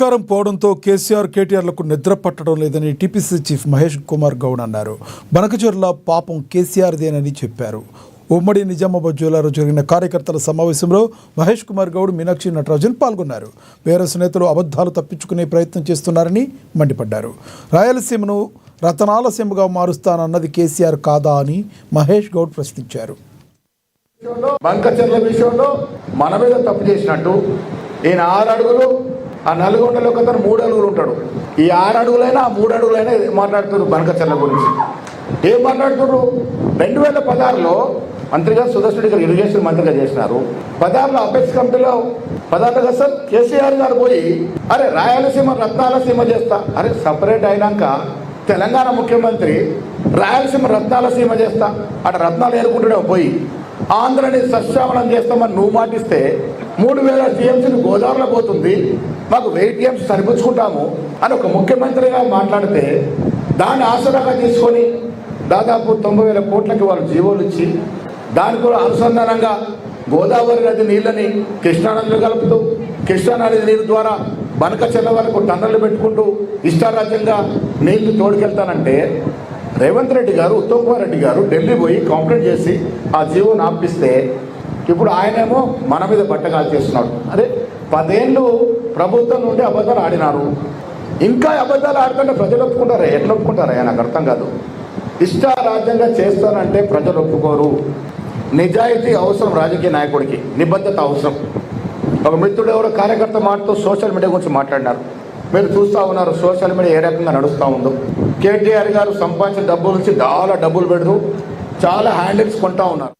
అధికారం పోవడంతో కేసీఆర్ కేటీఆర్లకు నిద్ర పట్టడం లేదని టీపీసీ చీఫ్ మహేష్ కుమార్ గౌడ్ అన్నారు. బనకచెర్ల పాపం కేసీఆర్దేనని చెప్పారు. ఉమ్మడి నిజామాబాద్ జిల్లాలో జరిగిన కార్యకర్తల సమావేశంలో మహేష్ కుమార్ గౌడ్, మీనాక్షి నటరాజన్ పాల్గొన్నారు. బీఆర్ఎస్ నేతలు అబద్ధాలు తప్పించుకునే ప్రయత్నం చేస్తున్నారని మండిపడ్డారు. రాయలసీమను రతనాల సీమగా మారుస్తానన్నది కేసీఆర్ కాదా అని మహేష్ గౌడ్ ప్రశ్నించారు. బంకచర్ల విషయంలో మన మీద తప్పు చేసినట్టు ఈయన 6 అడుగులు, ఆ నల్గొండలో ఒక 3 అడుగులు ఉంటాడు. ఈ 6 అడుగులైనా 3 అడుగులైనా మాట్లాడుతున్నారు బంకచర్ల గురించి. ఏం మాట్లాడుతున్నారు? 2016లో మంత్రిగా సుదర్శన్ గారు ఇరిగేషన్ మంత్రిగా చేసినారు. 16లో అపెక్స్ కమిటీలో 16 అసలు కేసీఆర్ గారు పోయి అరే రాయలసీమ రత్నాల సీమ చేస్తా, అరే సపరేట్ అయినాక తెలంగాణ ముఖ్యమంత్రి రాయలసీమ రత్నాల సీమ చేస్తా అటు రత్నాలు ఏరుకుంటాడే పోయి ఆంధ్రని సస్యామలం చేస్తామని నువ్వు మాటిస్తే 3000 టీఎంసీలు గోదావరిలో పోతుంది, మాకు 1000 టీఎంసీ సరిపుచ్చుకుంటాము అని ఒక ముఖ్యమంత్రిగా మాట్లాడితే దాన్ని ఆసరాగా తీసుకొని దాదాపు 90,000 కోట్లకి వాళ్ళు జీవోలు ఇచ్చి దానికి కూడా అనుసంధానంగా గోదావరి నది నీళ్ళని కృష్ణానదిలో కలుపుతూ కృష్ణానది నీరు ద్వారా బనకచెర్ల వరకు టన్నులు పెట్టుకుంటూ ఇష్టారాజ్యంగా నీళ్లు తోడుకెళ్తానంటే రేవంత్ రెడ్డి గారు, ఉత్తమ్ కుమార్ రెడ్డి గారు ఢిల్లీ పోయి కంప్లైంట్ చేసి ఆ జీవోని ఆపిస్తే ఇప్పుడు ఆయనేమో మన మీద బట్టగాలు చేస్తున్నాడు. అదే 10 ఏళ్ళు ప్రభుత్వం నుండి అబద్ధాలు ఆడినారు, ఇంకా అబద్ధాలు ఆడుతుంటే ప్రజలు ఒప్పుకుంటారా? ఎట్లా ఒప్పుకుంటారా? నాకు అర్థం కాదు. ఇష్టారాజ్యంగా చేస్తానంటే ప్రజలు ఒప్పుకోరు. నిజాయితీ అవసరం రాజకీయ నాయకుడికి, నిబద్ధత అవసరం. ఒక మిత్రుడు ఎవరో కార్యకర్త మాటతో సోషల్ మీడియా గురించి మాట్లాడినారు. మీరు చూస్తూ ఉన్నారు సోషల్ మీడియా ఏ రకంగా నడుస్తూ ఉందో. కేటీఆర్ గారు సంపాదించిన డబ్బుల నుంచి చాలా డబ్బులు పెడుతూ చాలా హ్యాండిల్స్ కొంటా ఉన్నారు.